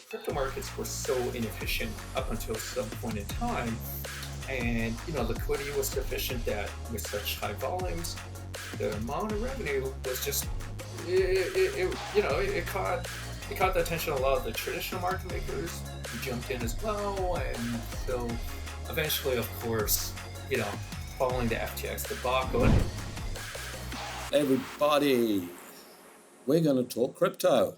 crypto markets were so inefficient up until some point in time. And liquidity was sufficient that with such high volumes, the amount of revenue was just it caught the attention of a lot of the traditional market makers who jumped in as well. And so eventually, of course, you know, following the FTX debacle. Everybody, we're going to talk crypto.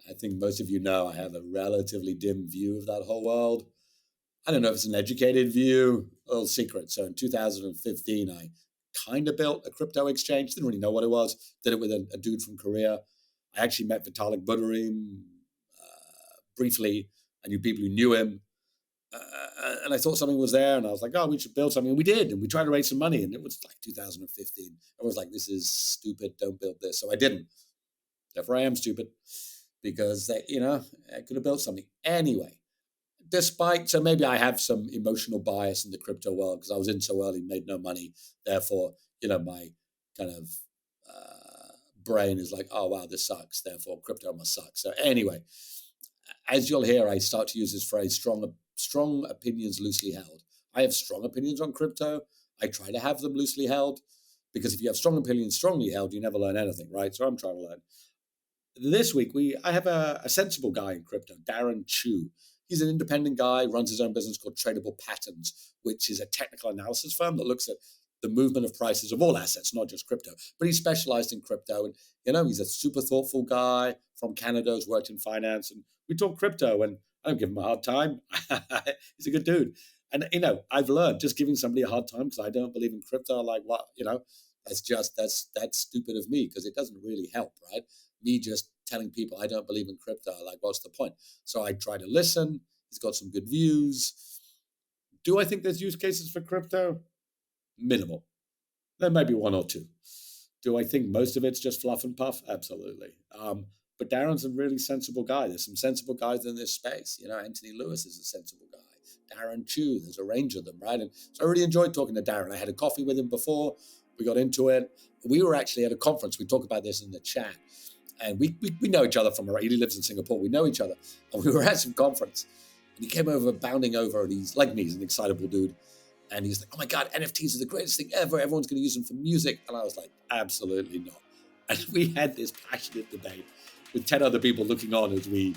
I think most of you know I have a relatively dim view of that whole world. I don't know if it's an educated view, a little secret. So in 2015, I kind of built a crypto exchange. Didn't really know what it was. Did it with a dude from Korea. I actually met Vitalik Buterin briefly. I knew people who knew him. And I thought something was there, and I was like, oh, we should build something. And we did, and we tried to raise some money, and it was like 2015. I was like, this is stupid, don't build this. So I didn't. Therefore, I am stupid because, I could have built something. Anyway, so maybe I have some emotional bias in the crypto world because I was in so early, made no money. Therefore, my kind of brain is like, oh, wow, this sucks. Therefore, crypto must suck. So anyway, as you'll hear, I start to use this phrase, strong opinions loosely held. I have strong opinions on crypto. I try to have them loosely held because if you have strong opinions strongly held, you never learn anything, right? So I'm trying to learn. This week, I have a sensible guy in crypto, Darren Chu. He's an independent guy, runs his own business called Tradable Patterns, which is a technical analysis firm that looks at the movement of prices of all assets, not just crypto. But he's specialized in crypto. And, he's a super thoughtful guy from Canada who's worked in finance. And we talk crypto, and I don't give him a hard time. He's a good dude. And, I've learned just giving somebody a hard time because I don't believe in crypto, like, what, that's stupid of me because it doesn't really help, right? Me just telling people I don't believe in crypto, like, what's the point? So I try to listen. He's got some good views. Do I think there's use cases for crypto? Minimal. There may be one or two. Do I think most of it's just fluff and puff? Absolutely. But Darren's a really sensible guy. There's some sensible guys in this space. Anthony Lewis is a sensible guy. Darren Chu, there's a range of them, right? And so I really enjoyed talking to Darren. I had a coffee with him before. We got into it. We were actually at a conference. We talk about this in the chat. And we know each other from he lives in Singapore. We know each other. And we were at some conference. And he came over, bounding over, and he's like me, he's an excitable dude. And he's like, oh my God, NFTs are the greatest thing ever. Everyone's going to use them for music. And I was like, absolutely not. And we had this passionate debate with 10 other people looking on as we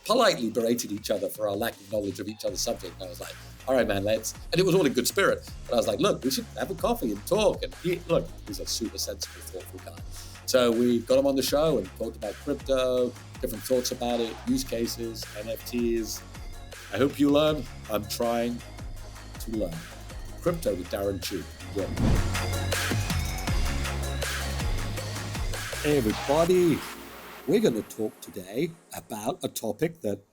politely berated each other for our lack of knowledge of each other's subject. And I was like, all right, man, and it was all in good spirit. But I was like, look, we should have a coffee and talk. And he's a super sensible, thoughtful guy. So we got him on the show and talked about crypto, different thoughts about it, use cases, NFTs. I hope you learn. I'm trying to learn. Crypto with Darren Chu. Enjoy. Hey everybody, we're going to talk today about a topic that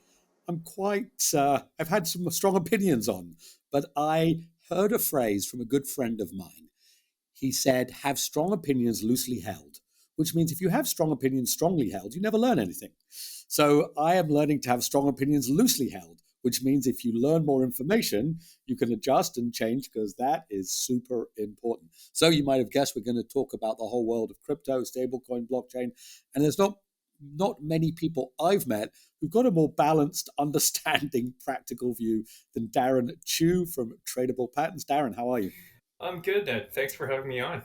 I've had some strong opinions on, but I heard a phrase from a good friend of mine. He said, have strong opinions loosely held, which means if you have strong opinions strongly held, you never learn anything. So I am learning to have strong opinions loosely held, which means if you learn more information, you can adjust and change because that is super important. So you might have guessed we're going to talk about the whole world of crypto, stablecoin, blockchain, and there's not many people I've met who've got a more balanced, understanding, practical view than Darren Chu from Tradable Patterns. Darren, how are you? I'm good, Ned. Thanks for having me on.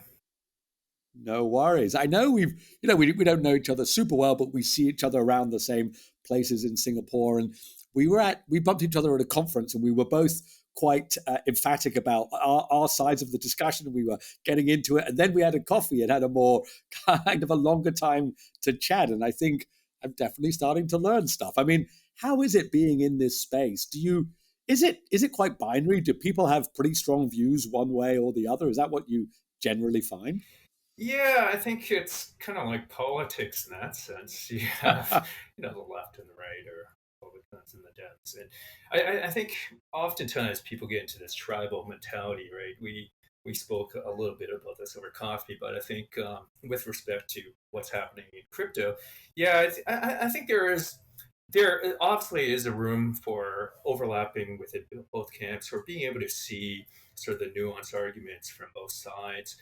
No worries. I know we don't know each other super well, but we see each other around the same places in Singapore. And we bumped each other at a conference, and we were both quite emphatic about our sides of the discussion. We were getting into it, and then we had a coffee and had a more kind of a longer time to chat. And I think I'm definitely starting to learn stuff. I mean, how is it being in this space? Is it quite binary? Do people have pretty strong views one way or the other? Is that what you generally find? Yeah, I think it's kind of like politics in that sense. You have, the left and the right, or Republicans and the Dems, and I think oftentimes people get into this tribal mentality, right? We spoke a little bit about this over coffee, but I think with respect to what's happening in crypto, yeah, I think there obviously is a room for overlapping within both camps, or being able to see sort of the nuanced arguments from both sides.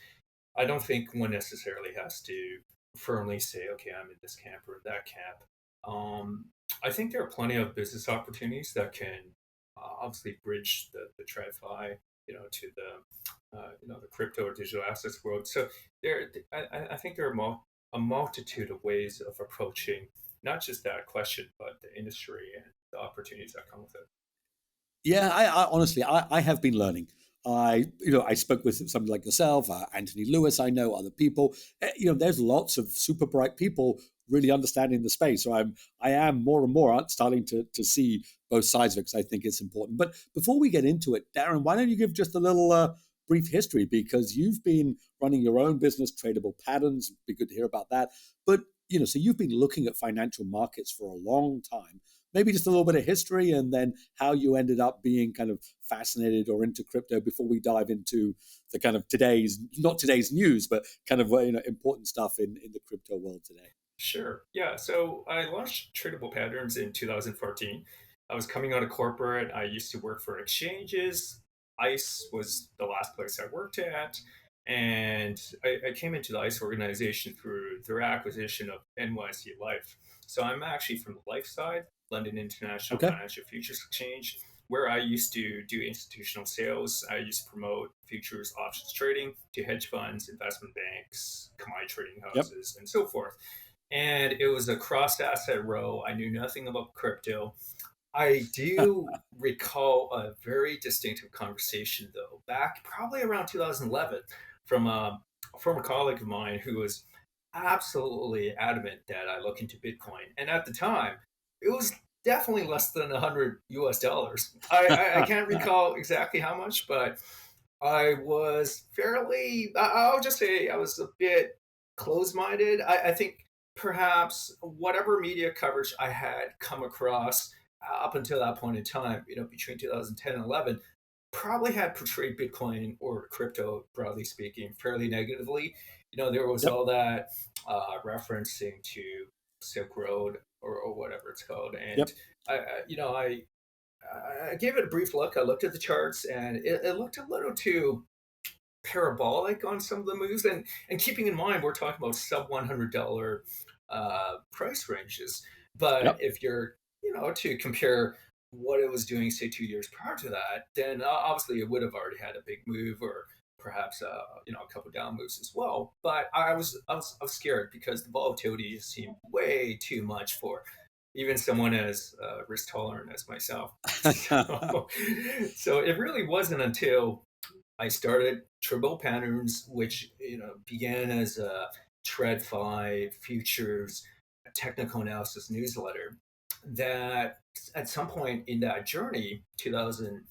I don't think one necessarily has to firmly say, okay, I'm in this camp or in that camp. Um, I think there are plenty of business opportunities that can obviously bridge the TradFi, to the crypto or digital assets world. So I think there are a multitude of ways of approaching not just that question, but the industry and the opportunities that come with it. Yeah, I honestly, I have been learning. I spoke with somebody like yourself, Anthony Lewis. I know other people. There's lots of super bright people really understanding the space. So I am more and more starting to see both sides of it because I think it's important. But before we get into it, Darren, why don't you give just a little brief history because you've been running your own business, Tradable Patterns. It'd be good to hear about that. But so you've been looking at financial markets for a long time. Maybe just a little bit of history and then how you ended up being kind of fascinated or into crypto before we dive into the kind of not today's news, but kind of important stuff in the crypto world today. Sure. Yeah. So I launched Tradable Patterns in 2014. I was coming out of corporate. I used to work for exchanges. ICE was the last place I worked at. And I came into the ICE organization through their acquisition of NYC Life. So I'm actually from the life side, London International Okay. Financial Futures Exchange, where I used to do institutional sales. I used to promote futures options trading to hedge funds, investment banks, commodity trading Yep. houses, and so forth, and it was a cross asset row. I knew nothing about crypto. I do recall a very distinctive conversation, though, back probably around 2011 from a former colleague of mine who was absolutely adamant that I look into Bitcoin. And at the time, it was definitely less than 100 US dollars. I can't recall exactly how much, but I was I'll just say I was a bit closed minded. I think perhaps whatever media coverage I had come across up until that point in time, between 2010 and 11, probably had portrayed Bitcoin or crypto, broadly speaking, fairly negatively. There was Yep. all that referencing to Silk Road or whatever it's called. And, Yep. I gave it a brief look. I looked at the charts and it looked a little too parabolic on some of the moves. And keeping in mind, we're talking about sub $100 price ranges. But Yep. if you're, to compare what it was doing, say 2 years prior to that, then obviously it would have already had a big move or perhaps a couple down moves as well. But I was scared because the volatility seemed way too much for even someone as risk tolerant as myself. So, so it really wasn't until I started Turbo Patterns, which began as a TradFi futures technical analysis newsletter. That at some point in that journey, 2000,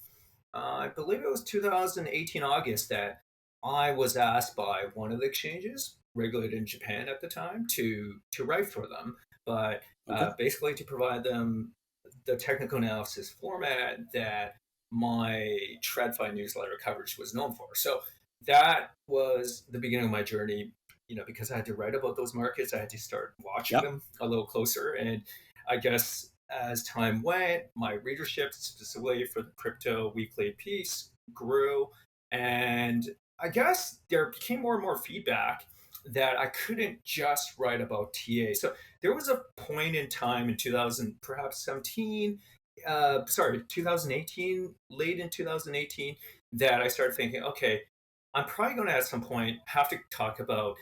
I believe it was 2018 August, that I was asked by one of the exchanges regulated in Japan at the time to write for them, but Okay. basically to provide them the technical analysis format that my TradFi newsletter coverage was known for. So that was the beginning of my journey. Because I had to write about those markets, I had to start watching Yep. them a little closer. And I guess as time went, my readership, specifically for the crypto weekly piece, grew. And I guess there became more and more feedback that I couldn't just write about TA. So there was a point in time in 2000, perhaps 17, 2018, late in 2018, that I started thinking, okay, I'm probably going to at some point have to talk about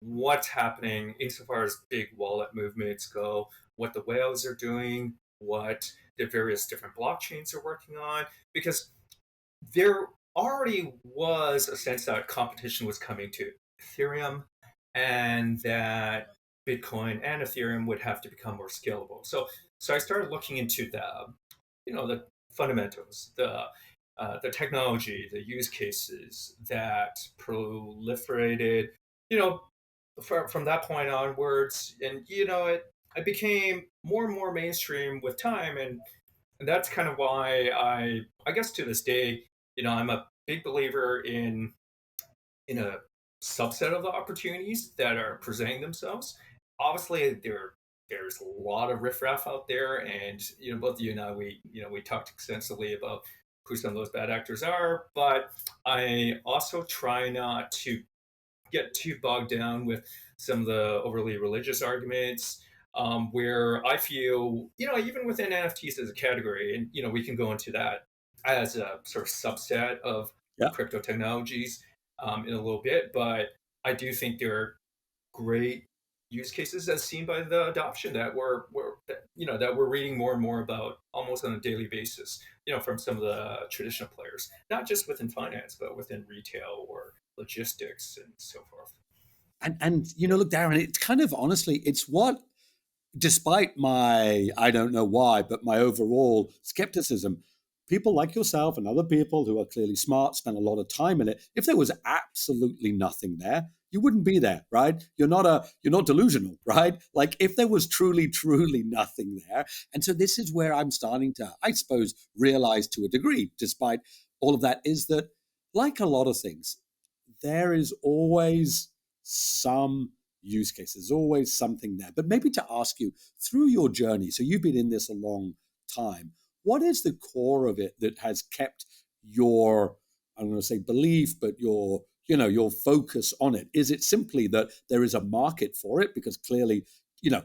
what's happening insofar as big wallet movements go, what the whales are doing, what the various different blockchains are working on, because there already was a sense that competition was coming to Ethereum and that Bitcoin and Ethereum would have to become more scalable. So I started looking into the fundamentals, the technology, the use cases that proliferated, you know, from that point onwards, and it became more and more mainstream with time, and that's kind of why I guess to this day, I'm a big believer in a subset of the opportunities that are presenting themselves. Obviously, there's a lot of riffraff out there, and both you and I, we talked extensively about who some of those bad actors are. But I also try not to get too bogged down with some of the overly religious arguments. where I feel, even within NFTs as a category, and we can go into that as a sort of subset of Yeah. crypto technologies in a little bit, but I do think there are great use cases as seen by the adoption that we're reading more and more about almost on a daily basis, from some of the traditional players, not just within finance, but within retail or logistics and so forth. And look, Darren, it's kind of honestly, it's what, despite my, I don't know why, but my overall skepticism, people like yourself and other people who are clearly smart spend a lot of time in it. If there was absolutely nothing there, you wouldn't be there, right? You're not delusional, right? Like if there was truly, truly nothing there. And so this is where I'm starting to, I suppose, realize to a degree, despite all of that, is that like a lot of things, there is always some use case. There's always something there. But maybe to ask you through your journey, so you've been in this a long time, what is the core of it that has kept your, I'm going to say belief, but your focus on it? Is it simply that there is a market for it? Because clearly, you know,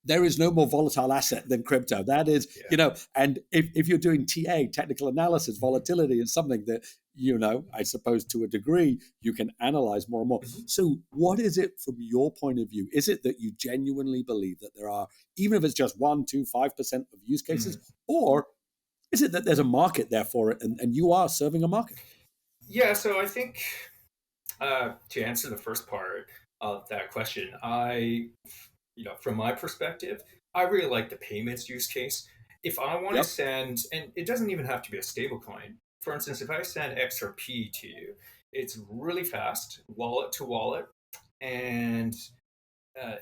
there is no more volatile asset than crypto. That is, Yeah. and if you're doing TA, technical analysis, Hmm. volatility is something that, I suppose to a degree, you can analyze more and more. Hmm. So, what is it from your point of view? Is it that you genuinely believe that there are, even if it's just 1, 2, 5% of use cases, Hmm. or is it that there's a market there for it and you are serving a market? Yeah, so I think to answer the first part of that question, from my perspective, I really like the payments use case. If I want to Yep. send, and it doesn't even have to be a stable coin. For instance, if I send XRP to you, it's really fast, wallet to wallet, and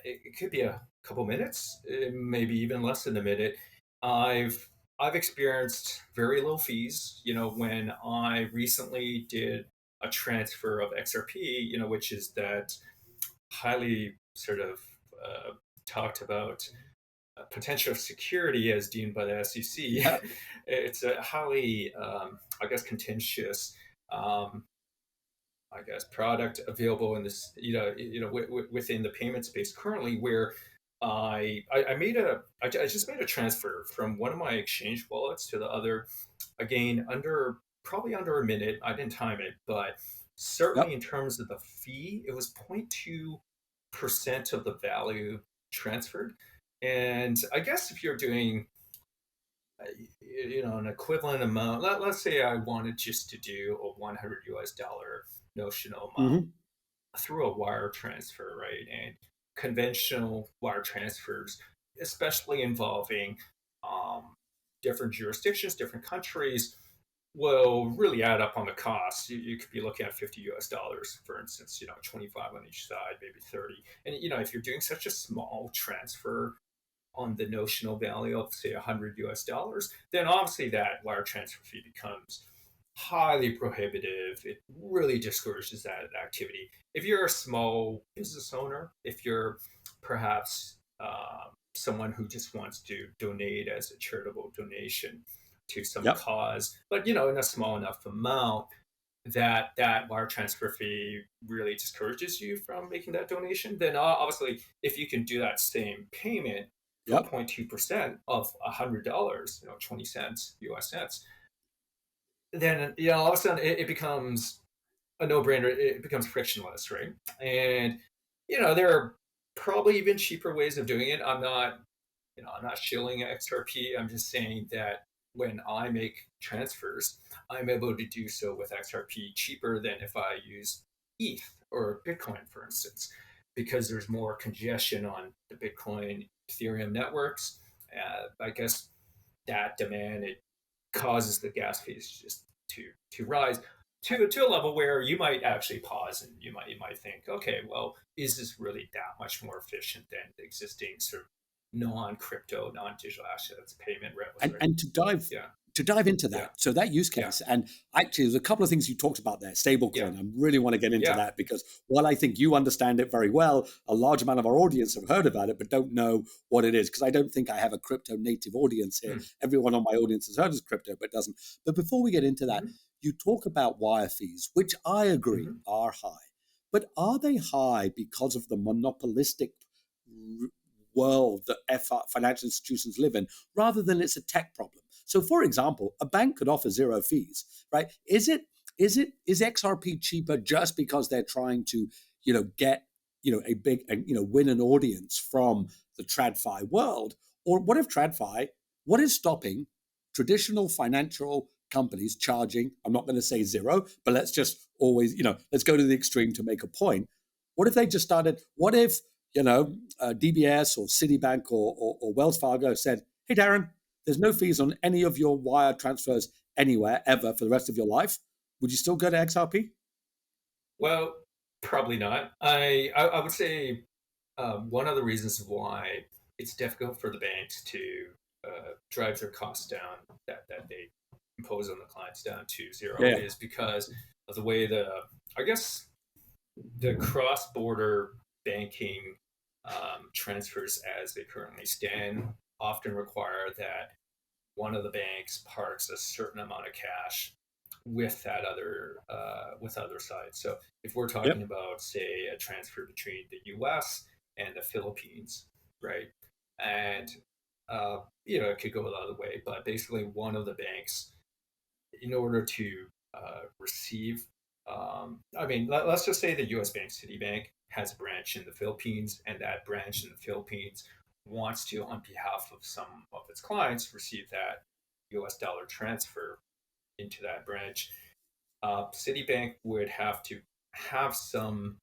it could be a couple minutes, maybe even less than a minute. I've experienced very low fees. When I recently did a transfer of XRP, which is that highly sort of uh, talked about potential security as deemed by the SEC. Yeah. It's a highly, I guess, contentious, um, I guess, product available in this, within the payment space currently, where I just made a transfer from one of my exchange wallets to the other, again under probably under a minute. I didn't time it, but certainly Yep. in terms of the fee, it was 0.2% of the value transferred. And I guess if you're doing an equivalent amount, let's say I wanted just to do a 100 US dollar notional amount Hmm. through a wire transfer, right? And conventional wire transfers, especially involving um, different jurisdictions, different countries, will really add up on the cost. You could be looking at 50 US dollars, for instance, 25 on each side, maybe 30. And, if you're doing such a small transfer on the notional value of, say, 100 US dollars, then obviously that wire transfer fee becomes highly prohibitive. It really discourages that activity. If you're a small business owner, if you're perhaps someone who just wants to donate as a charitable donation to some Yep. cause, but in a small enough amount that wire transfer fee really discourages you from making that donation, then obviously if you can do that same payment for Yep. 0.2% of $100, 20 cents, US cents, then all of a sudden it becomes a no-brainer. It becomes frictionless, right? And there are probably even cheaper ways of doing it. I'm not shilling XRP. I'm just saying that when I make transfers, I'm able to do so with XRP cheaper than if I use ETH or Bitcoin, for instance, because there's more congestion on the Bitcoin Ethereum networks. I guess that demand, it causes the gas fees just to rise to a level where you might actually pause and you might think, okay, well, is this really that much more efficient than the existing sort of non-crypto, non-digital assets payment rails, and right? and to dive Yeah, to dive into yeah, that, so that use yeah, case, and actually there's a couple of things you talked about there. yeah, Stablecoin, I really want to get into yeah. that because while I think you understand it very well, a large amount of our audience have heard about it but don't know what it is, because I don't think I have a crypto native audience here. Mm, Everyone on my audience has heard of crypto but doesn't. But before we get into that, mm-hmm, you talk about wire fees, which I agree mm-hmm, are high, but are they high because of the monopolistic world that financial institutions live in, rather than it's a tech problem. So, for example, a bank could offer zero fees, right? Is XRP cheaper just because they're trying to, get, a big, win an audience from the TradFi world? Or what is stopping traditional financial companies charging? I'm not going to say zero, but let's just always, let's go to the extreme to make a point. What if they just started? What if, DBS or Citibank or Wells Fargo said, hey, Darren, there's no fees on any of your wire transfers anywhere ever for the rest of your life. Would you still go to XRP? Well, probably not. I would say one of the reasons why it's difficult for the banks to drive their costs down that they impose on the clients down to zero Yeah. is because of the way I guess the cross-border banking transfers as they currently stand often require that one of the banks parks a certain amount of cash with that other side. So if we're talking Yep. about, say, a transfer between the U.S. and the Philippines, right? And it could go the other way, but basically one of the banks, in order to receive, let's just say the U.S. bank, Citibank, has a branch in the Philippines, and that branch in the Philippines wants to, on behalf of some of its clients, receive that U.S. dollar transfer into that branch. Citibank would have to have some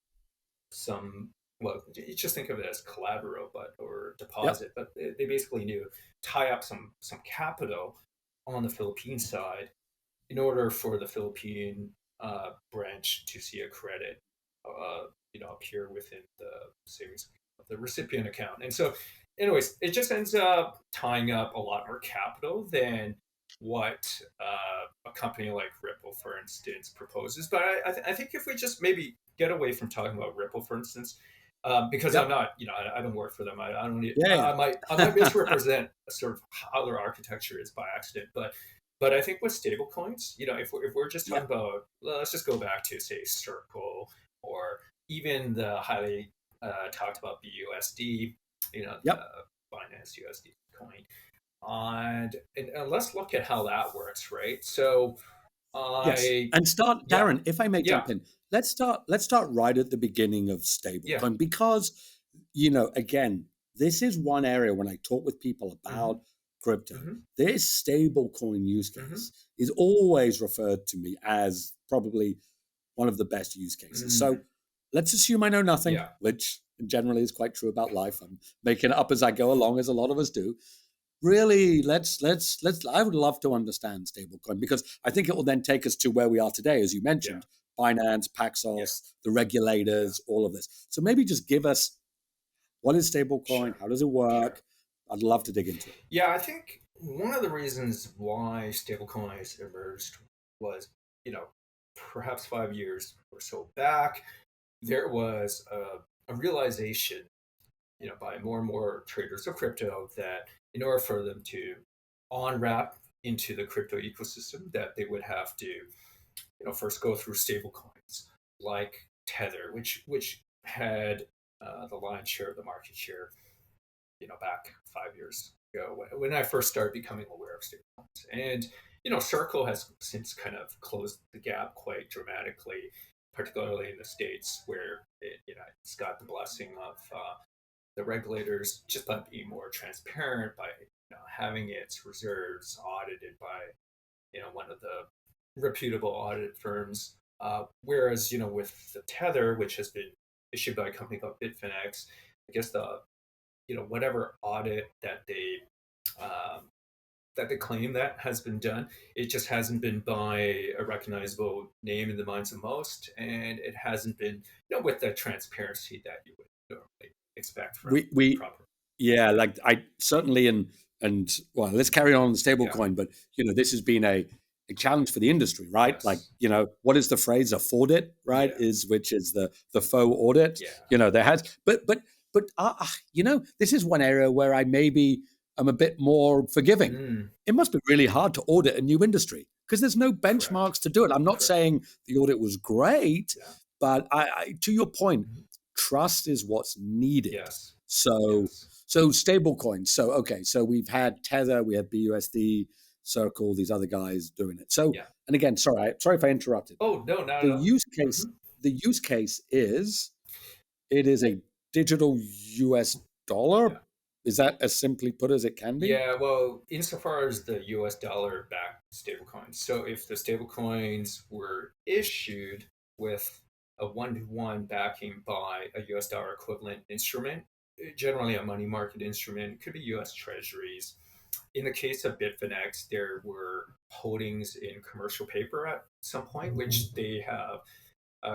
well, you just think of it as collateral, or Yep. deposit, but they basically need to tie up some capital on the Philippine side in order for the Philippine branch to see a credit, appear within the savings of the recipient account. And so, anyways, it just ends up tying up a lot more capital than what a company like Ripple, for instance, proposes. But I think if we just maybe get away from talking about Ripple, for instance, because I'm Yep. not, I don't work for them. I don't need, Yeah. I might misrepresent sort of how their architecture is by accident, but I think with stable coins, if we're just talking Yep. about, let's just go back to, say, Circle, or even the highly talked about BUSD, Yep. Binance USD coin. And let's look at how that works, right? So Yes. I, And start, yeah, Darren, if I may yeah, jump in, let's start right at the beginning of yeah, stablecoin, because, again, this is one area when I talk with people mm-hmm, about crypto, mm-hmm, this stablecoin use mm-hmm, case is always referred to me as probably one of the best use cases. mm, So let's assume I know nothing, yeah, which generally is quite true about life. I'm making it up as I go along, as a lot of us do. Really, let's I would love to understand stablecoin, because I think it will then take us to where we are today, as you yeah, mentioned, Binance, yeah, Paxos, the yeah, regulators, all of this. So maybe just give us, what is stablecoin, sure, how does it sure. work? I'd love to dig into it. Yeah, I think one of the reasons why stablecoins emerged was, you know, perhaps 5 years or so back, there was a realization, by more and more traders of crypto, that in order for them to on ramp into the crypto ecosystem, that they would have to, first go through stablecoins like Tether, which had the lion's share of the market share, back 5 years ago when I first started becoming aware of stablecoins. And, Circle has since kind of closed the gap quite dramatically, particularly in the States, where it's got the blessing of the regulators, just by being more transparent, by having its reserves audited by one of the reputable audit firms. Whereas with the Tether, which has been issued by a company called Bitfinex, I guess the whatever audit um, that they claim that has been done, it just hasn't been by a recognizable name in the minds of most, and it hasn't been with the transparency that you would normally expect from We proper. Yeah, like I certainly, and well, let's carry on the Yeah. stablecoin, but this has been a challenge for the industry, right? Like, Yes. what is the phrase? A audit, right? Yeah. Which is the faux audit. Yeah. There has, but this is one area where I maybe am a bit more forgiving. Mm, It must be really hard to audit a new industry because there's no correct. benchmarks to do it. I'm not Correct. saying the audit was great, Yeah. but to your point, Mhm. trust is what's needed. Yes. So Yes. So stable coins. So okay, so we've had Tether, we had BUSD, Circle, these other guys doing it. So, Yeah. and again, sorry if I interrupted. Oh no, not The at all. use case, Hmm. the use case is it is a digital US dollar. Yeah. Is that as simply put as it can be? Yeah, well, insofar as the US dollar backed stablecoins. So if the stablecoins were issued with a one-to-one backing by a US dollar equivalent instrument, generally a money market instrument, it could be US treasuries. In the case of Bitfinex, there were holdings in commercial paper at some point, which they have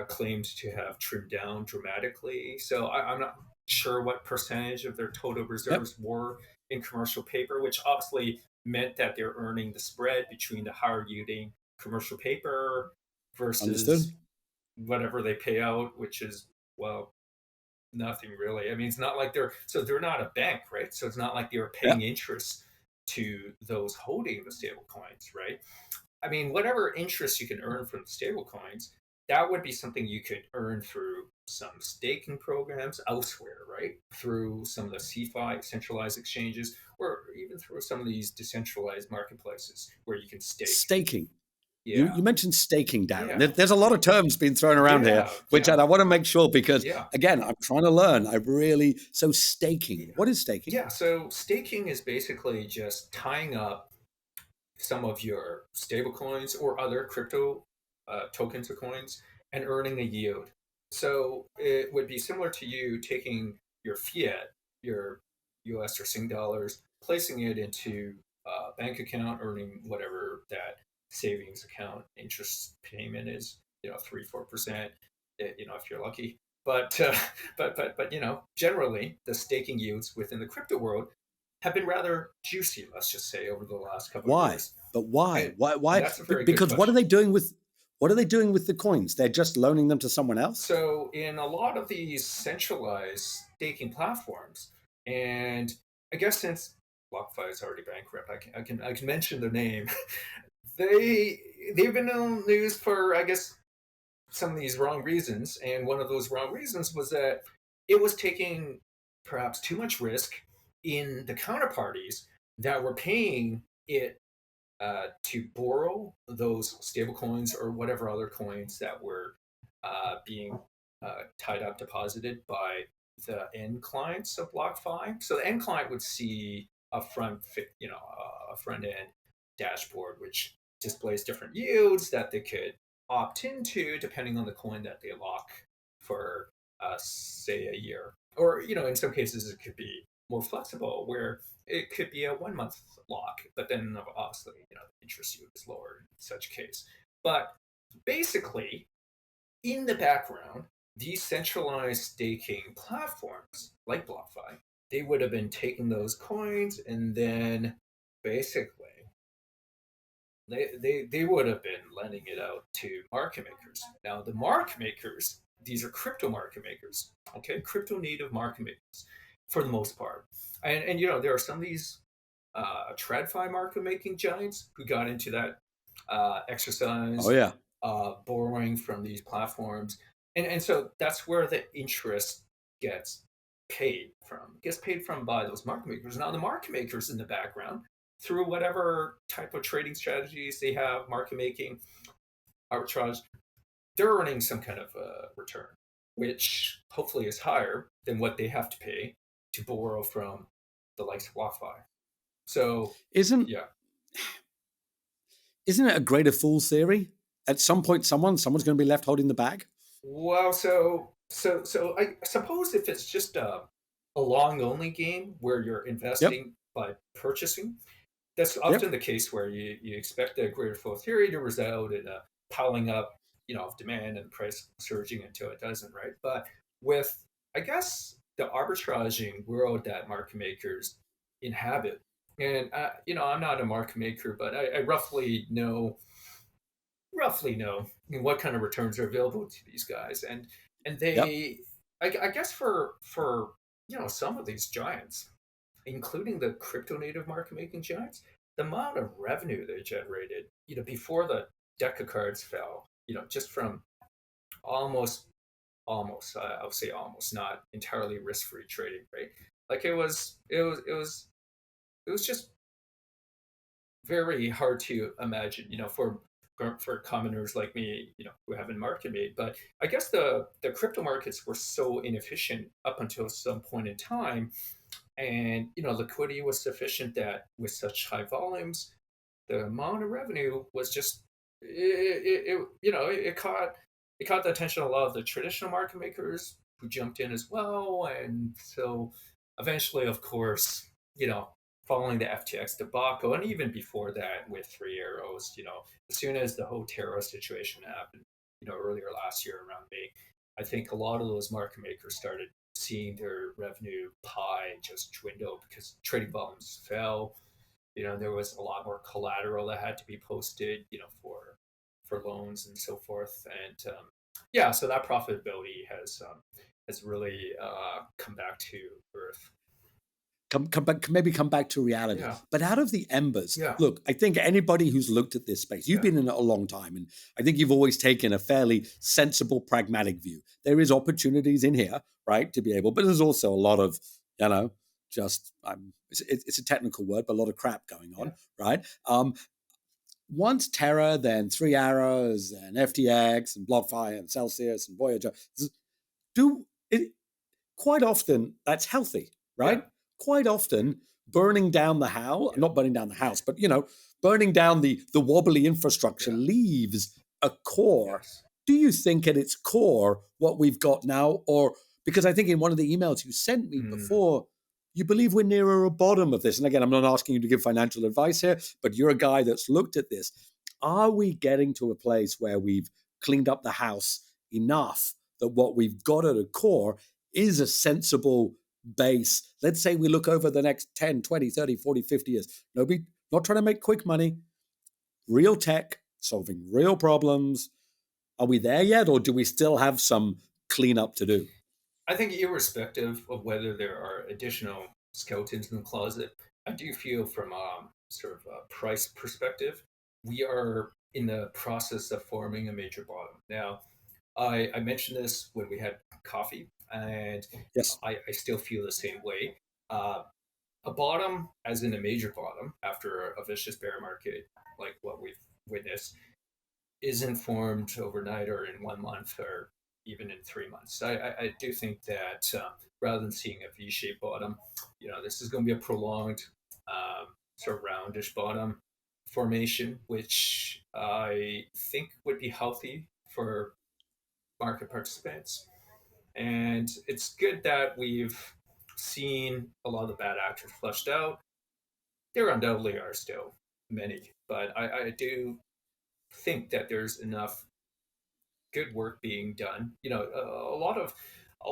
claimed to have trimmed down dramatically. So I'm not sure what percentage of their total Yep, reserves were in commercial paper, which obviously meant that they're earning the spread between the higher yielding commercial paper versus understood. whatever they pay out, which is, well, nothing really. I mean, it's not like they're not a bank, right? So it's not like they're paying Yep, interest to those holding the stable coins, right? I mean, whatever interest you can earn from stable coins, that would be something you could earn through some staking programs elsewhere, right? Through some of the CeFi centralized exchanges, or even through some of these decentralized marketplaces where you can stake. staking. You Yeah, you mentioned staking, Darren. yeah, There's a lot of terms being thrown around here, yeah, which yeah, I want to make sure because yeah, again, I'm trying to learn. I really so staking. yeah. What is staking? Yeah, so staking is basically just tying up some of your stable coins or other crypto tokens or coins and earning a yield. So it would be similar to you taking your fiat, your US or Sing dollars, placing it into a bank account, earning whatever that savings account interest payment is, 3-4%, if you're lucky. But but generally the staking yields within the crypto world have been rather juicy, let's just say, over the last couple of Why? years. But why? And Why? that's a very good Because question. what are they doing with the coins? They're just loaning them to someone else? So, in a lot of these centralized staking platforms, and I guess since BlockFi is already bankrupt, I can mention the name. They've been in the news for, I guess, some of these wrong reasons, and one of those wrong reasons was that it was taking perhaps too much risk in the counterparties that were paying it to borrow those stable coins or whatever other coins that were being tied up, deposited by the end clients of BlockFi. So the end client would see a front end dashboard which displays different yields that they could opt into depending on the coin that they lock for, say, a year. Or in some cases it could be more flexible, where it could be a 1 month lock, but then obviously, the interest yield is lower in such case. But basically, in the background, these centralized staking platforms like BlockFi, they would have been taking those coins and then basically they would have been lending it out to market makers. Now, the market makers, these are crypto market makers, okay, crypto native market makers for the most part. And there are some of these TradFi market making giants who got into that Oh exercise, yeah. borrowing from these platforms. And so that's where the interest gets paid from. It gets paid from by those market makers. Now, the market makers in the background, through whatever type of trading strategies they have, market making, arbitrage, they're earning some kind of return, which hopefully is higher than what they have to pay to borrow from the likes of BlockFi. So, Isn't yeah. isn't it a greater fool theory? At some point, someone's going to be left holding the bag. Well, so I suppose if it's just a long only game where you're Yep. investing by purchasing, that's Yep. often the case where you expect a greater flow theory to result in a piling up, of demand and price surging until it doesn't, right? But with, I guess, the arbitraging world that market makers inhabit, and I'm not a market maker, but I roughly know what kind of returns are available to these guys, and Yep. I guess for some of these giants, including the crypto native market making giants, the amount of revenue they generated, before the deck of cards fell, just from almost I would say almost not entirely risk free trading, right? Like it was just very hard to imagine, for commoners like me, who haven't market made. But I guess the crypto markets were so inefficient up until some point in time, and liquidity was sufficient that with such high volumes, the amount of revenue was just it caught the attention of a lot of the traditional market makers who jumped in as well, and so eventually, of course, following the FTX debacle, and even before that with Three Arrows, as soon as the whole Terra situation happened, earlier last year around May, I think a lot of those market makers started seeing their revenue pie just dwindle because trading volumes fell. There was a lot more collateral that had to be posted, for loans and so forth, and yeah, so that profitability has really come back to earth. Come back, maybe come back to reality. Yeah, But out of the embers, yeah, look, I think anybody who's looked at this space, you've yeah, been in it a long time, and I think you've always taken a fairly sensible, pragmatic view. There is opportunities in here, right, to be able, but there's also a lot of, you know, just it's a technical word, but a lot of crap going yeah, on, right? Once Terra, then Three Arrows, and FTX, and BlockFi, and Celsius, and Voyager, do it quite often that's healthy, yeah, right? Quite often burning down the house, yeah, not burning down the house, but burning down the wobbly infrastructure yeah, leaves a core. yes. Do you think at its core what we've got now, or because I think in one of the emails you sent me Mm. before, you believe we're nearer a bottom of this? And again, I'm not asking you to give financial advice here, but you're a guy that's looked at this. Are we getting to a place where we've cleaned up the house enough that what we've got at a core is a sensible base? Let's say we look over the next 10, 20, 30, 40, 50 years. Nobody, not trying to make quick money, real tech, solving real problems. Are we there yet, or do we still have some cleanup to do? I think irrespective of whether there are additional skeletons in the closet, I do feel from sort of a price perspective, we are in the process of forming a major bottom. Now, I mentioned this when we had coffee, and Yes. I still feel the same way. Uh, a bottom, as in a major bottom, after a vicious bear market like what we've witnessed, isn't formed overnight or in 1 month or even in 3 months. I do think that rather than seeing a V-shaped bottom, this is going to be a prolonged sort of roundish bottom formation, which I think would be healthy for market participants. And it's good that we've seen a lot of the bad actors flushed out. There undoubtedly are still many, but I do think that there's enough good work being done. A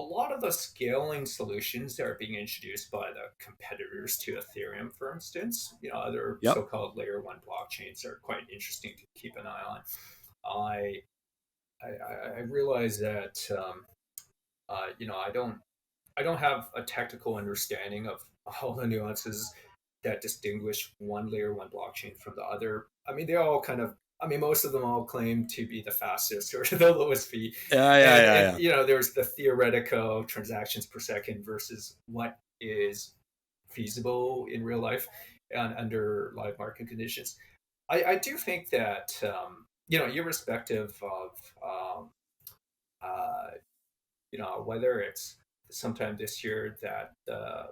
lot of the scaling solutions that are being introduced by the competitors to Ethereum, for instance, other Yep. so-called layer one blockchains are quite interesting to keep an eye on. I I realize that I don't have a technical understanding of all the nuances that distinguish one layer one blockchain from the other. I mean, they all kind of. I mean, most of them all claim to be the fastest or the lowest fee, Yeah, yeah, and yeah, and yeah. there's the theoretical transactions per second versus what is feasible in real life and under live market conditions. I do think that irrespective of uh, whether it's sometime this year that the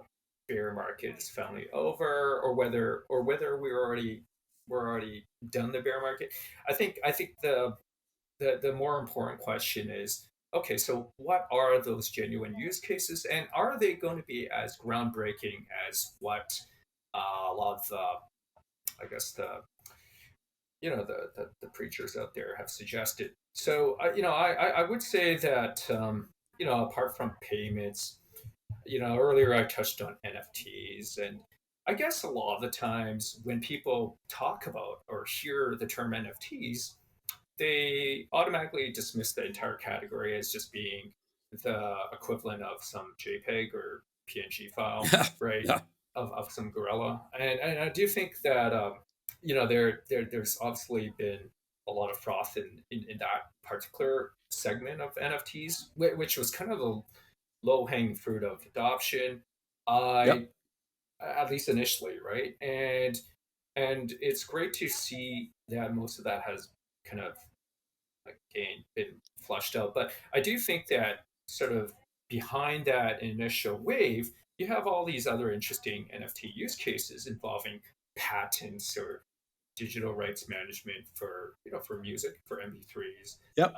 bear market is finally over, or whether we're already done the bear market. I think the more important question is, okay, so what are those genuine use cases, and are they going to be as groundbreaking as what a lot of I guess the preachers out there have suggested. So I would say that apart from payments, earlier I touched on NFTs, and I guess a lot of the times when people talk about or hear the term NFTs, they automatically dismiss the entire category as just being the equivalent of some JPEG or PNG file, Yeah, right? yeah. Of some gorilla, and I do think that there's obviously been a lot of froth in that particular segment of NFTs, which was kind of the low hanging fruit of adoption. Yep. I at least initially, right? And it's great to see that most of that has kind of again been flushed out. But I do think that sort of behind that initial wave, you have all these other interesting NFT use cases involving patents or digital rights management for for music for MP3s. Yep.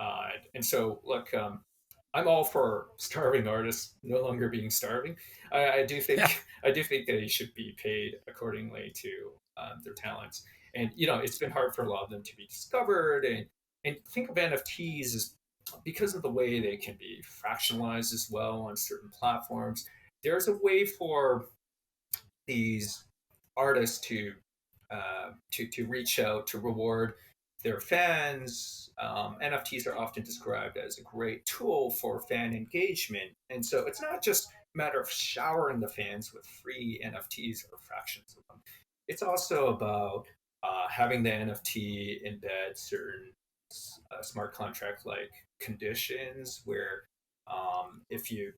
And so look, I'm all for starving artists no longer being starving. I do Yeah. think I do think they should be paid accordingly to their talents. And it's been hard for a lot of them to be discovered. And think of NFTs as because of the way they can be fractionalized as well on certain platforms. There's a way for these artists to reach out to reward their fans. NFTs are often described as a great tool for fan engagement, and so it's not just a matter of showering the fans with free NFTs or fractions of them. It's also about having the NFT embed certain smart contract like conditions where if you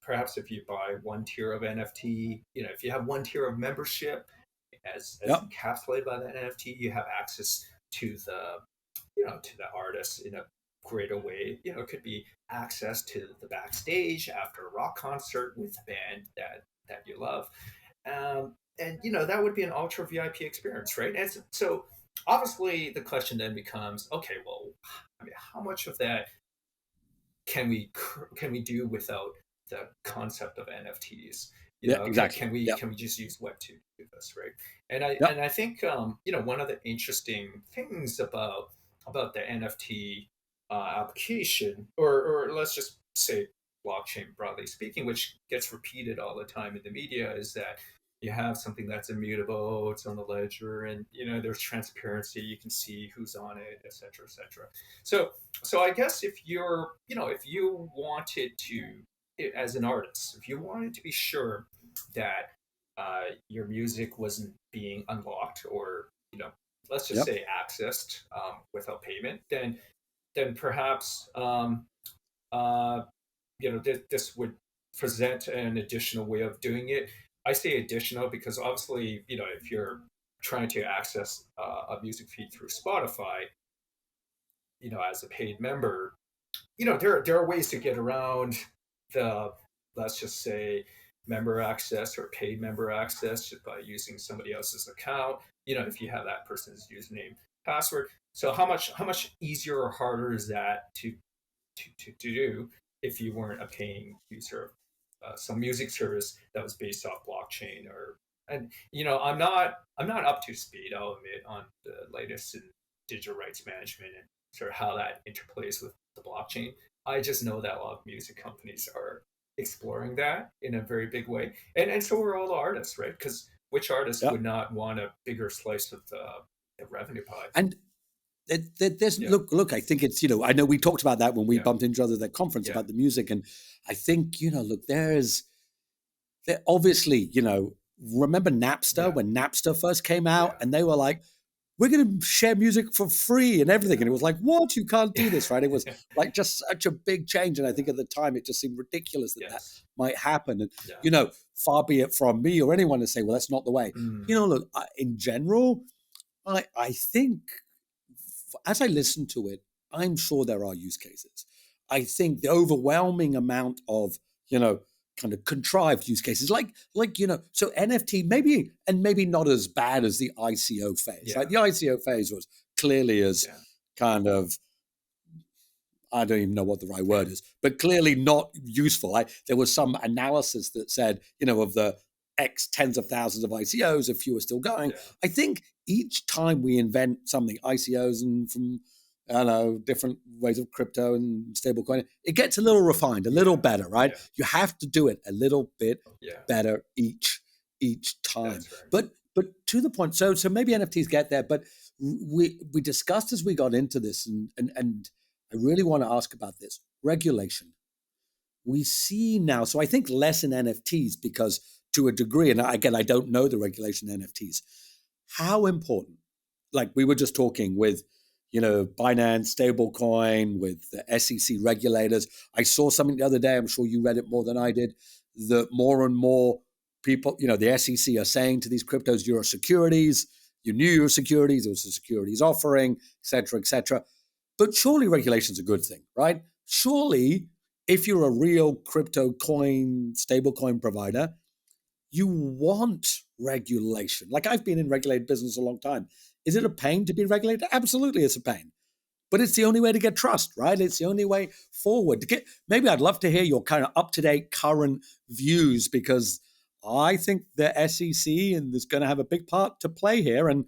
buy one tier of NFT, if you have one tier of membership as Yep. encapsulated by that NFT, you have access to the artist in a greater way. It could be access to the backstage after a rock concert with a band that you love, and that would be an ultra VIP experience, right? And so obviously the question then becomes, okay, well, I mean, how much of that can we do without the concept of NFTs? Yeah. Can, Exactly. can we Yep. can we just use Web2 to do this, right? And I Yep. think one of the interesting things about the NFT application, or let's just say blockchain broadly speaking, which gets repeated all the time in the media, is that you have something that's immutable, it's on the ledger, and there's transparency, you can see who's on it, et cetera, et cetera. So I guess if you wanted to, as an artist, if you wanted to be sure that your music wasn't being unlocked or let's just Yep. say accessed without payment, then perhaps uh, this would present an additional way of doing it. I say additional because obviously, if you're trying to access a music feed through Spotify, as a paid member, there are ways to get around the, let's just say, member access or paid member access just by using somebody else's account. If you have that person's username, password. So how much easier or harder is that to do if you weren't a paying user of some music service that was based off blockchain? Or and I'm not up to speed, I'll admit, on the latest in digital rights management and sort of how that interplays with the blockchain. I just know that a lot of music companies are exploring that in a very big way, and so are all the artists, right? Because which artist would Yep. not want a bigger slice of the revenue pie? And there's Yeah, look. I think it's I know we talked about that when we yeah, bumped into each other at that conference yeah, about the music, and I think look, there obviously remember Napster yeah, when Napster first came out, yeah, and they were like, we're going to share music for free and everything. And it yeah, was like, what? You can't do this, right? It was yeah. like just such a big change. And I think at the time it just seemed ridiculous that that Yes. might happen. And, Yeah. far be it from me or anyone to say, well, that's not the way. Mm. Look, in general, I think as I listen to it, I'm sure there are use cases. I think the overwhelming amount of, you know, kind of contrived use cases, so NFT maybe and maybe not as bad as the ICO phase. Like Yeah. the ICO phase was clearly as Yeah. kind of I don't even know what the right Yeah. word is, but clearly not useful. There was some analysis that said, of the X tens of thousands of ICOs, a few are still going. Yeah. I think each time we invent something, ICOs and from, I don't know, different ways of crypto and stablecoin, it gets a little refined, a little Yeah. better, right? Yeah. You have to do it a little bit Yeah. better each time. That's right. But to the point, so maybe NFTs get there, but we discussed as we got into this, and I really want to ask about this regulation. We see now, so I think less in NFTs because to a degree, and again, I don't know the regulation in NFTs, how important, like we were just talking with, Binance, stablecoin, with the SEC regulators. I saw something the other day, I'm sure you read it more than I did, that more and more people, the SEC are saying to these cryptos, you're securities, you knew you were securities, it was a securities offering, et cetera, et cetera. But surely regulation's a good thing, right? Surely, if you're a real crypto coin, stable coin provider, you want regulation. Like I've been in regulated business a long time. Is it a pain to be regulated? Absolutely, it's a pain. But it's the only way to get trust, right? It's the only way forward. Maybe I'd love to hear your kind of up-to-date current views because I think the SEC and is going to have a big part to play here. And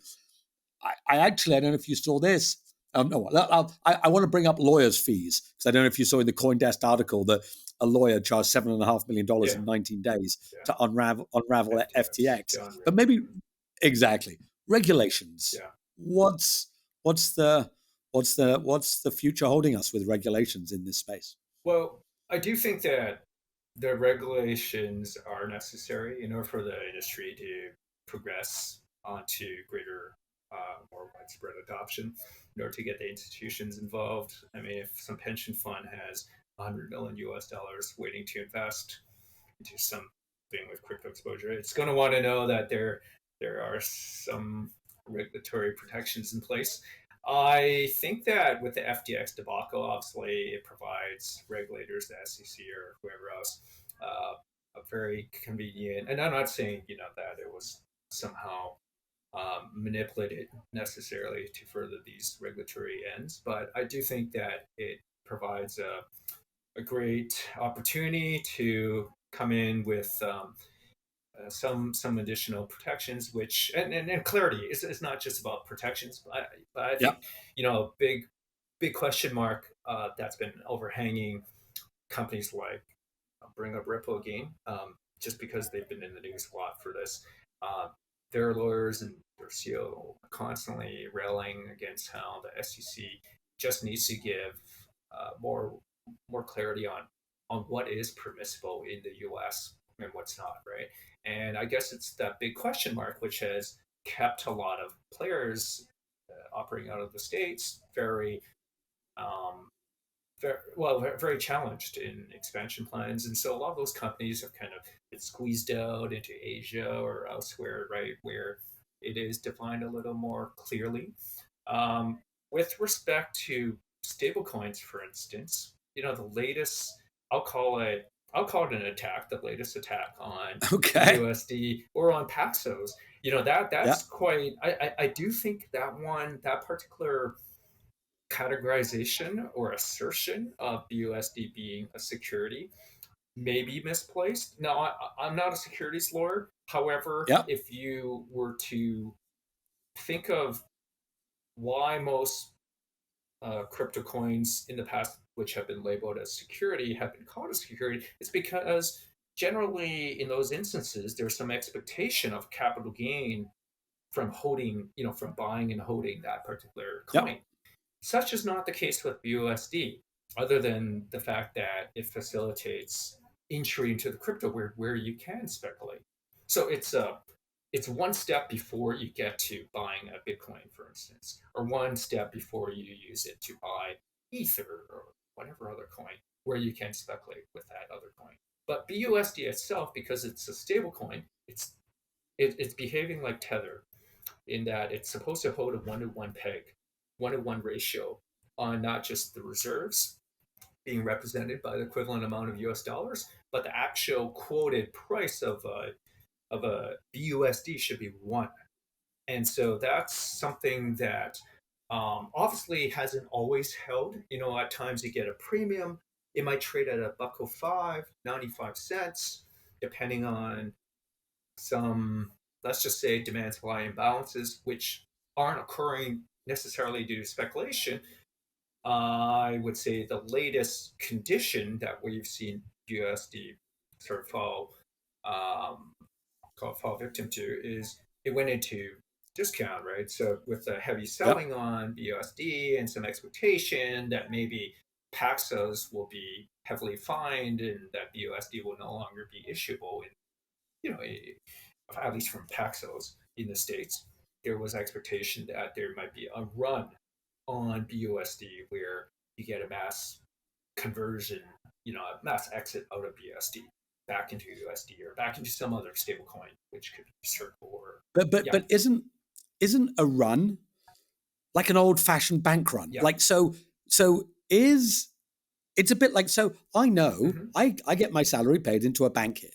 I don't know if you saw this. No, I want to bring up lawyers' fees because I don't know if you saw in the CoinDesk article that a lawyer charged $7.5 million Yeah, in 19 days yeah. to unravel FTX, FTX. the But unrated. maybe exactly regulations. Yeah. What's what's the what's the future holding us with regulations in this space? Well, I do think that the regulations are necessary in order for the industry to progress onto greater, more widespread adoption, in order to get the institutions involved. I mean, if some pension fund has 100 million US dollars waiting to invest into something with crypto exposure, it's going to want to know that there are some regulatory protections in place. I think that with the FTX debacle, obviously, it provides regulators, the SEC or whoever else, a very convenient. And I'm not saying that it was somehow manipulated necessarily to further these regulatory ends, but I do think that it provides a great opportunity to come in with some additional protections, which and clarity is not just about protections, but I Yeah, think big question mark that's been overhanging companies like, I'll bring up Ripple again, just because they've been in the news a lot for this. Uh, their lawyers and their CEO are constantly railing against how the SEC just needs to give more clarity on what is permissible in the U.S. and what's not, right? And I guess it's that big question mark which has kept a lot of players operating out of the states um, very challenged in expansion plans, and so a lot of those companies have kind of been squeezed out into Asia or elsewhere, right, where it is defined a little more clearly. Um, with respect to stablecoins, for instance, the latest, I'll call it, I'll call it an attack. The latest attack on okay, BUSD or on Paxos, yeah, that's quite. I do think that particular categorization or assertion of BUSD being a security may be misplaced. Now, I'm not a securities lawyer. However, yeah, if you were to think of why most crypto coins in the past, which have been labeled as security, have been called as security, it's because generally in those instances, there's some expectation of capital gain from holding, from buying and holding that particular yeah, coin. Such is not the case with BUSD, other than the fact that it facilitates entry into the crypto where you can speculate. So it's one step before you get to buying a Bitcoin, for instance, or one step before you use it to buy Ether or whatever other coin, where you can speculate with that other coin. But BUSD itself, because it's a stable coin, it's behaving like Tether in that it's supposed to hold a 1-to-1 peg, 1-to-1 ratio on not just the reserves being represented by the equivalent amount of US dollars, but the actual quoted price of a BUSD should be one. And so that's something that obviously hasn't always held. At times you get a premium. It might trade at a buck 05, 95 cents, depending on some, let's just say, demand supply imbalances, which aren't occurring necessarily due to speculation. I would say the latest condition that we've seen USD sort of um, fall victim to is it went into discount, right? So with the heavy yeah, selling on BUSD and some expectation that maybe Paxos will be heavily fined and that BUSD will no longer be issuable in, you know, at least from Paxos in the States, there was expectation that there might be a run on BUSD where you get a mass conversion, a mass exit out of BUSD. back into USD or back into some other stable coin, which could be Circle or But yeah, but isn't a run like an old fashioned bank run? yeah, Like so is it's a bit like so I know hmm I get my salary paid into a bank here.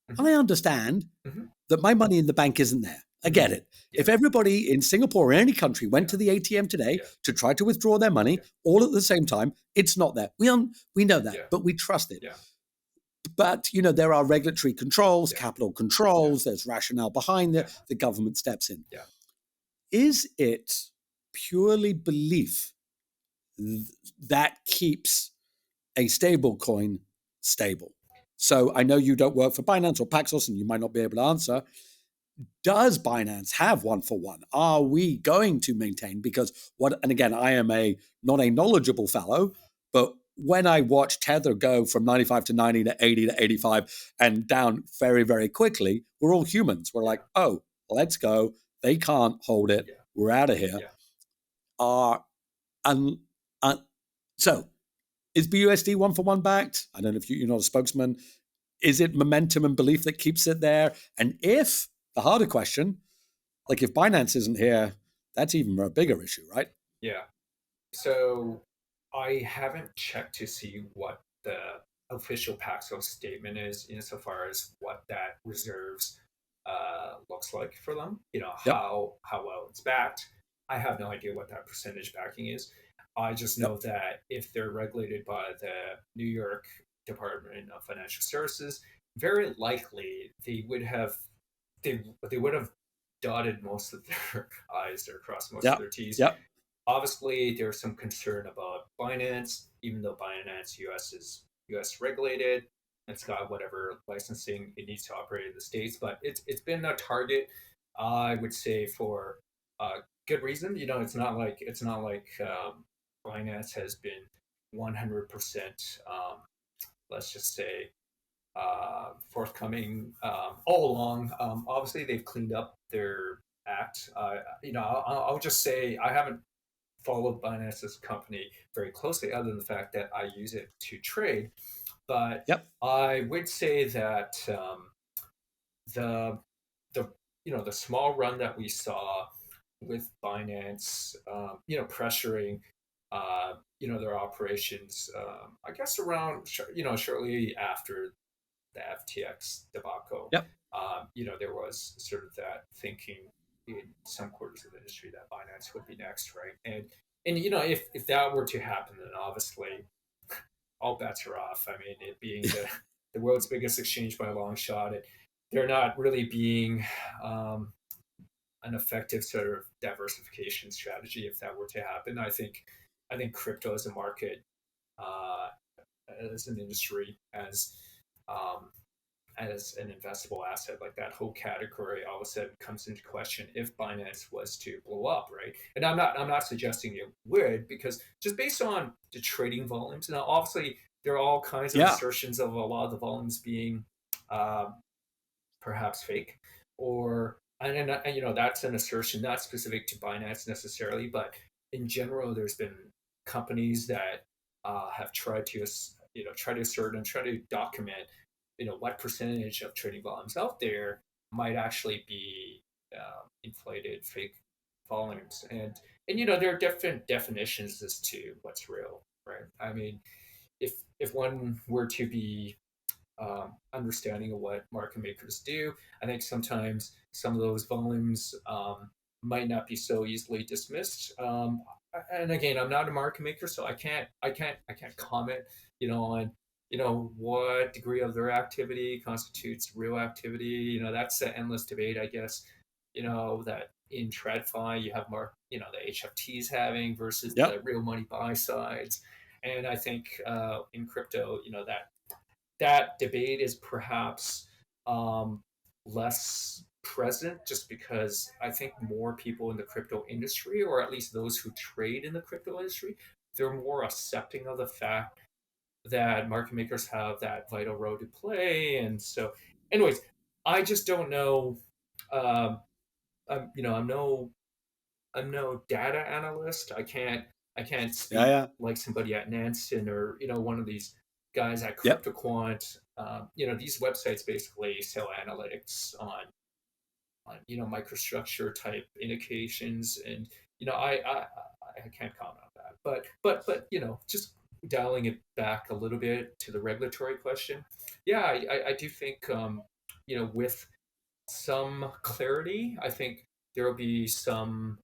And I hmm understand hmm that my money in the bank isn't there. I hmm get it. yeah, If everybody in Singapore or any country went yeah, to the ATM today yeah, to try to withdraw their money yeah, all at the same time, it's not there. We know that, yeah, but we trust it. yeah, But there are regulatory controls, yeah, capital yeah, controls, there's rationale behind yeah, it, the government steps in. yeah, Is it purely belief that keeps a stable coin stable? So I know you don't work for Binance or Paxos and you might not be able to answer. Does Binance have one for one? Are we going to maintain? Because and again, I am not a knowledgeable fellow, but when I watch Tether go from 95 to 90 to 80 to 85 and down very, very quickly, we're all humans. We're like, yeah, oh, let's go. They can't hold it. yeah, We're out of here. yeah. Are un, un, so is BUSD one for one backed? I don't know if you're not a spokesman. Is it momentum and belief that keeps it there? And if the harder question, like if Binance isn't here, that's even a bigger issue, right? Yeah. So I haven't checked to see what the official Paxos statement is insofar as what that reserves looks like for them. Yep. How well it's backed. I have no idea what that percentage backing is. I just Yep. know that if they're regulated by the New York Department of Financial Services, very likely they would have dotted most of their I's or crossed most of Yep. their T's. Yep. Obviously, there's some concern about Binance, even though Binance US is US regulated. It's got whatever licensing it needs to operate in the states, but it's been a target, I would say, for good reason. It's not like Binance has been 100%. Let's just say forthcoming all along. Obviously, they've cleaned up their act. I'll just say I haven't followed Binance's company very closely, other than the fact that I use it to trade. But Yep. I would say that the the the small run that we saw with Binance, pressuring their operations, I guess around shortly after the FTX debacle, Yep. there was sort of that thinking in some quarters of the industry that Binance would be next, right? And if that were to happen, then obviously all bets are off. I mean, it being the world's biggest exchange by a long shot, they're not really being an effective sort of diversification strategy if that were to happen. I think crypto as a market, uh, as an industry, um, as an investable asset, like that whole category all of a sudden comes into question if Binance was to blow up, right? And I'm not suggesting it would, because just based on the trading volumes. Now obviously there are all kinds of Yeah. assertions of a lot of the volumes being um, perhaps fake, or that's an assertion not specific to Binance necessarily, but in general there's been companies that have tried to try to assert and try to document what percentage of trading volumes out there might actually be inflated fake volumes. And there are different definitions as to what's real, right? I mean, if one were to be understanding of what market makers do, I think sometimes some of those volumes might not be so easily dismissed. And again, I'm not a market maker, so I can't comment, on what degree of their activity constitutes real activity. That's an endless debate, I guess. That in TradFi you have more, the HFTs having versus Yep. the real money buy sides. And I think in crypto, that debate is perhaps um, less present, just because I think more people in the crypto industry, or at least those who trade in the crypto industry, they're more accepting of the fact that market makers have that vital role to play. And so, anyways, I just don't know. Um, I'm no data analyst. I can't Yeah. speak Yeah. like somebody at Nansen, or one of these guys at Yep. CryptoQuant. these websites basically sell analytics on microstructure type indications, and I can't comment on that. But just dialing it back a little bit to the regulatory question, yeah, I do think with some clarity, I think there will be some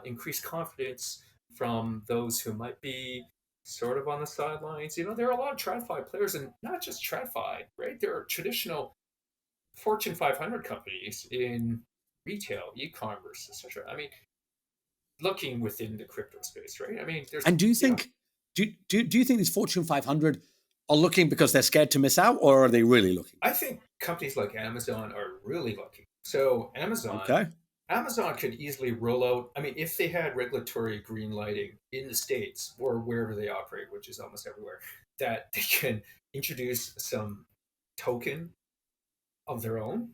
increased confidence from those who might be sort of on the sidelines. There are a lot of TradFi players, and not just TradFi, right? There are traditional Fortune 500 companies in retail, e-commerce, etc. I mean, looking within the crypto space, right? I mean, there's, And do you think do you think these Fortune 500 are looking because they're scared to miss out, or are they really looking? I think companies like Amazon are really lucky. So Okay. Amazon could easily roll out. I mean, if they had regulatory green lighting in the states or wherever they operate, which is almost everywhere, that they can introduce some token of their own,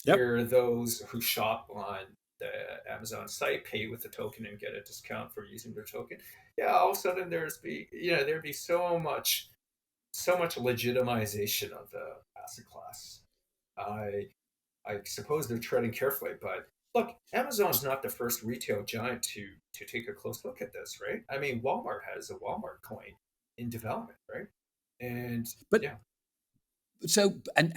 Yep. where those who shop on the Amazon site pay with the token and get a discount for using their token. Yeah, all of a sudden there'd be so much legitimization of the asset class. I I suppose they're treading carefully, but look, Amazon's not the first retail giant to take a close look at this, right? I mean, Walmart has a Walmart coin in development, right? And But yeah, so and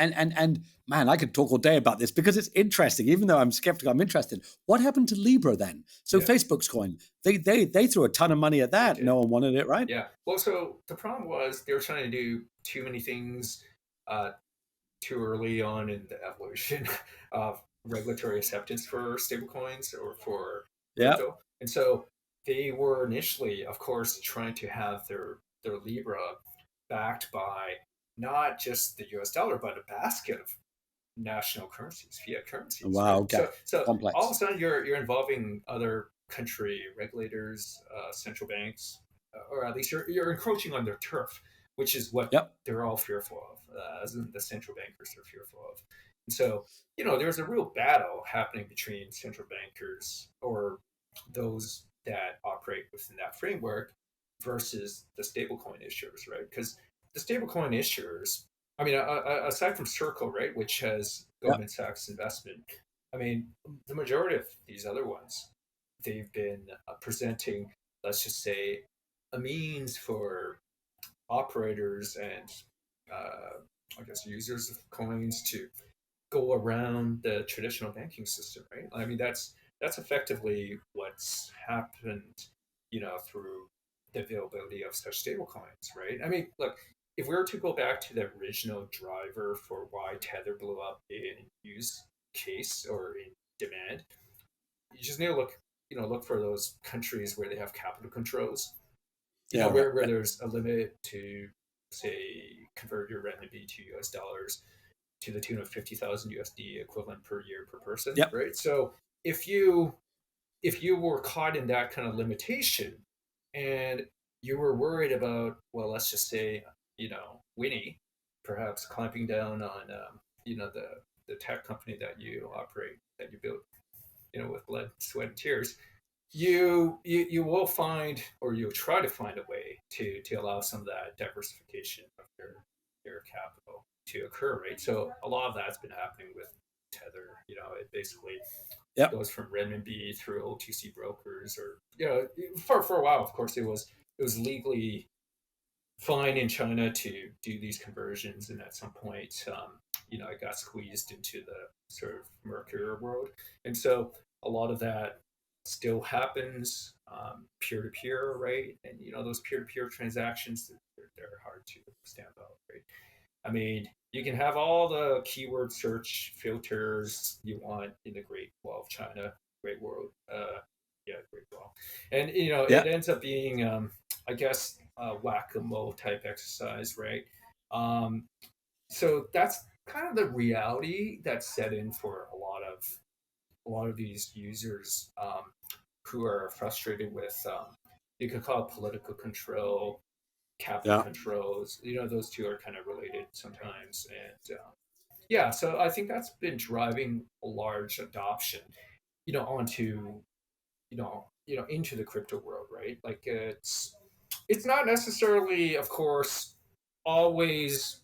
man, I could talk all day about this because it's interesting. Even though I'm skeptical, I'm interested. What happened to Libra then? So yeah, Facebook's coin, they threw a ton of money at they that. did. No one wanted it, right? Yeah. Well, so the problem was they were trying to do too many things uh, too early on in the evolution of regulatory acceptance for stablecoins or for Yeah. crypto. And so they were initially, of course, trying to have their Libra backed by not just the US dollar, but a basket of national currencies, fiat currencies, Wow. right? Okay. So all of a Complex. sudden you're involving other country regulators, central banks, or at least you're encroaching on their turf, which is what Yep. they're all fearful of, as in the central bankers are fearful of. And so there's a real battle happening between central bankers or those that operate within that framework versus the stablecoin issuers, right? Because the stablecoin issuers, I mean, aside from Circle, right, which has Yep. Goldman Sachs investment, I mean, the majority of these other ones, they've been presenting, let's just say, a means for operators and I guess users of coins to go around the traditional banking system, right? I mean, that's effectively what's happened, through the availability of such stable coins, right? I mean, look, if we were to go back to the original driver for why Tether blew up in use case or in demand, you just need to look for those countries where they have capital controls, Yeah. Right. where Right. there's a limit to say convert your renminbi to US dollars to the tune of 50,000 USD equivalent per year per person, Yep. right? So if you were caught in that kind of limitation and you were worried about, well, let's just say, Winnie perhaps clamping down on, the tech company that you operate, that you built, with blood, sweat, and tears, you will find, or you'll try to find a way to allow some of that diversification of your capital to occur, right? So a lot of that's been happening with Tether. It basically Yep. goes from renminbi through OTC brokers, or for a while, of course, it was legally fine in China to do these conversions, and at some point, it got squeezed into the sort of murkier world, and so a lot of that still happens peer to peer, right? And those peer to peer transactions, they're hard to stamp out, right? I mean, you can have all the keyword search filters you want in the Great Wall of China, Great World, yeah, Great Wall, and it Yep. ends up being, I guess, a whack-a-mole type exercise, right? Um, so that's kind of the reality that's set in for a lot of these users, who are frustrated with, you could call it political control, capital Yeah. controls. Those two are kind of related sometimes, and yeah. So I think that's been driving a large adoption, onto into the crypto world, right? Like it's not necessarily, of course, always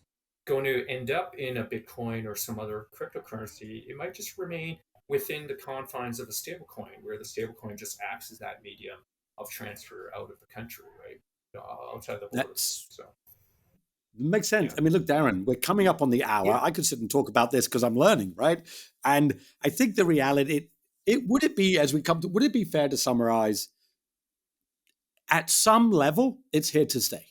going to end up in a Bitcoin or some other cryptocurrency, it might just remain within the confines of a stablecoin, where the stablecoin just acts as that medium of transfer out of the country, right? Outside the borders. That's So makes sense. yeah, I mean, look, Darren, we're coming up on the hour. yeah, I could sit and talk about this because I'm learning, right? And I think the reality, it would it be as we come to, would it be fair to summarize at some level, it's here to stay.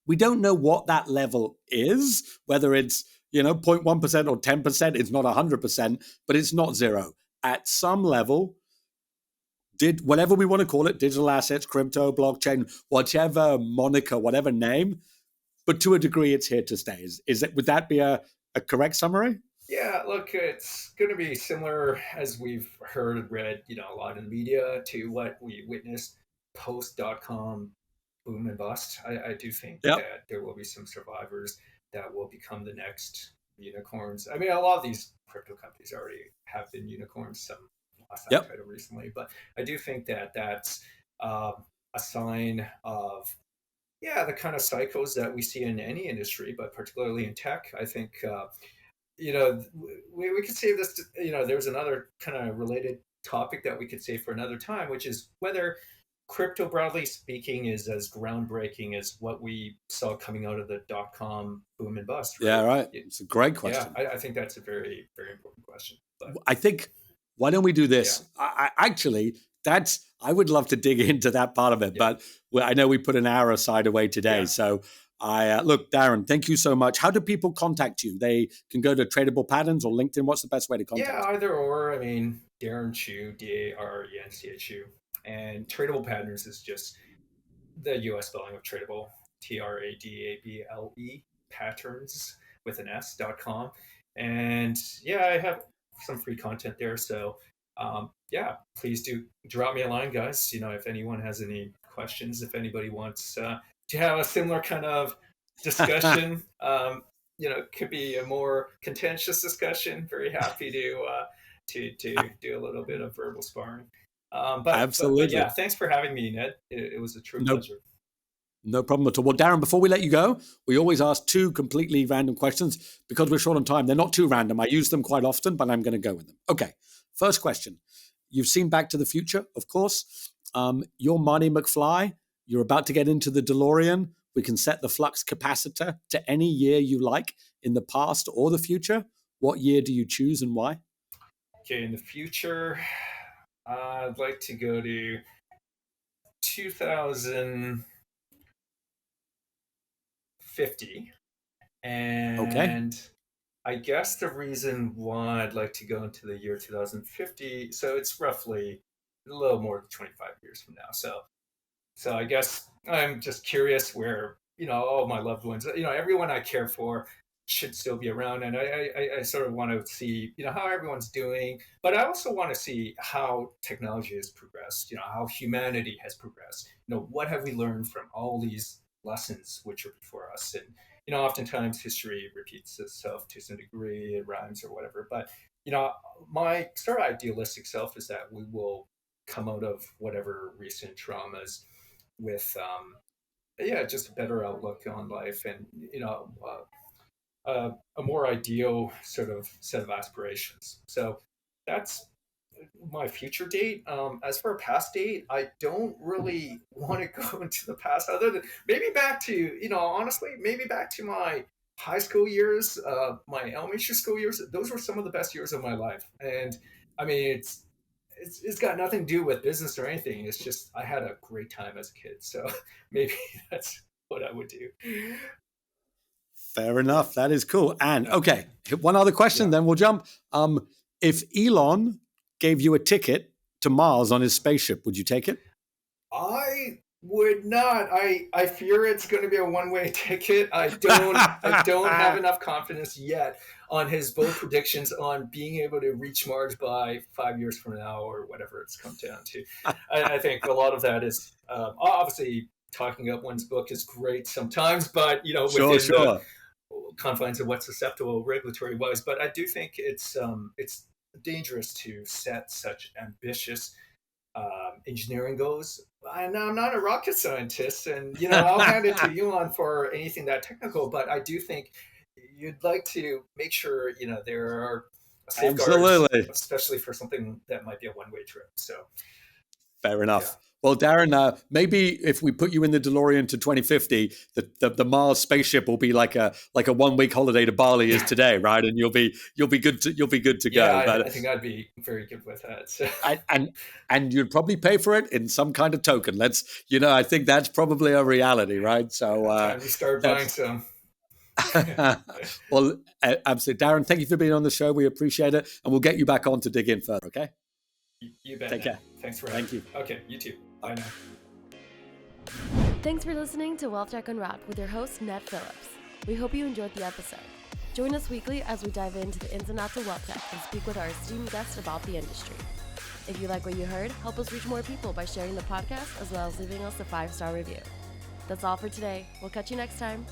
We don't know what that level is, whether it's, 0.1% or 10%, it's not 100%, but it's not zero. At some level, did whatever we want to call it, digital assets, crypto, blockchain, whatever moniker, whatever name, but to a degree, it's here to stay. Would that be a correct summary? yeah. Look, it's going to be similar as we've heard and read, a lot in the media to what we witnessed post.com boom and bust. I do think Yep. that there will be some survivors that will become the next unicorns. I mean, a lot of these crypto companies already have been unicorns. Some lost that Yep. title recently, but I do think that that's a sign of the kind of cycles that we see in any industry, but particularly in tech. I think we could save this. There's another kind of related topic that we could save for another time, which is whether crypto, broadly speaking, is as groundbreaking as what we saw coming out of the dot com boom and bust, Yeah, right? right. It's a great Yeah, question. I think that's a very, very important question. But I think, why don't we do yeah, this? Actually, I would love to dig into that part of it, yeah, but I know we put an hour aside away today. yeah. So look, Darren, thank you so much. How do people contact you? They can go to Tradable Patterns or LinkedIn. What's the best way to Yeah, contact you? either or. I mean, Darren Chu, DARENCHU, and Tradable Patterns is just the US spelling of tradable, TRADABLE, patterns with an S.com. And yeah, I have some free content there. So yeah, please do drop me a line, guys. If anyone has any questions, if anybody wants to have a similar kind of discussion, it could be a more contentious discussion. Very happy to do a little bit of verbal sparring. But yeah, Absolutely. thanks for having me, Ned. It was a true No pleasure. No problem at all. Well, Darren, before we let you go, we always ask two completely random questions because we're short on time. They're not too random. I use them quite often, but I'm going to go with them. Okay. First question. You've seen Back to the Future, of course. You're Marty McFly. You're about to get into the DeLorean. We can set the flux capacitor to any year you like in the past or the future. What year do you choose and why? Okay, in the future, I'd like to go to 2050, Okay. and I guess the reason why I'd like to go into the year 2050, so it's roughly a little more than 25 years from now. So I guess I'm just curious where all my loved ones, everyone I care for should still be around, and I sort of want to see how everyone's doing, but I also want to see how technology has progressed, how humanity has progressed. What have we learned from all these lessons which are before us, and oftentimes history repeats itself to some degree, it rhymes or whatever, but my sort of idealistic self is that we will come out of whatever recent traumas with just a better outlook on life, and a more ideal sort of set of aspirations. So that's my future date. As for a past date, I don't really want to go into the past, other than maybe back to honestly, maybe back to my high school years, my elementary school years. Those were some of the best years of my life, and I mean it's got nothing to do with business or anything. It's just I had a great time as a kid. So maybe that's what I would do. Fair Yeah. enough. That is cool. And Yeah. okay, one other question, Yeah. then we'll jump. If Elon gave you a ticket to Mars on his spaceship, would you take it? I would not. I fear it's going to be a one-way ticket. I don't have enough confidence yet on his bold predictions on being able to reach Mars by 5 years from now or whatever it's come down to. I think a lot of that is obviously talking up one's book is great sometimes, but Sure, within the sure. confines of what's acceptable regulatory wise. But I do think it's dangerous to set such ambitious engineering goals. And I'm not a rocket scientist, and I'll hand it to you on for anything that technical. But I do think you'd like to make sure there are safeguards, Absolutely. especially for something that might be a one-way trip. So Fair yeah, enough. Well, Darren, maybe if we put you in the DeLorean to 2050, the Mars spaceship will be like a 1 week holiday to Bali is today, right? And you'll be good to yeah, go. I But think I'd be very good with that. So I, and you'd probably pay for it in some kind of token. I think that's probably a reality, right? So time to start buying that's some. well, absolutely, Darren. Thank you for being on the show. We appreciate it, and we'll get you back on to dig in further. Okay, You bet, take man. care. Thanks for having Thank me. you. Okay, you too. Bye now. Thanks for listening to WealthTech Unwrapped with your host, Ned Phillips. We hope you enjoyed the episode. Join us weekly as we dive into the ins and outs of wealth tech and speak with our esteemed guests about the industry. If you like what you heard, help us reach more people by sharing the podcast as well as leaving us a 5-star review. That's all for today. We'll catch you next time.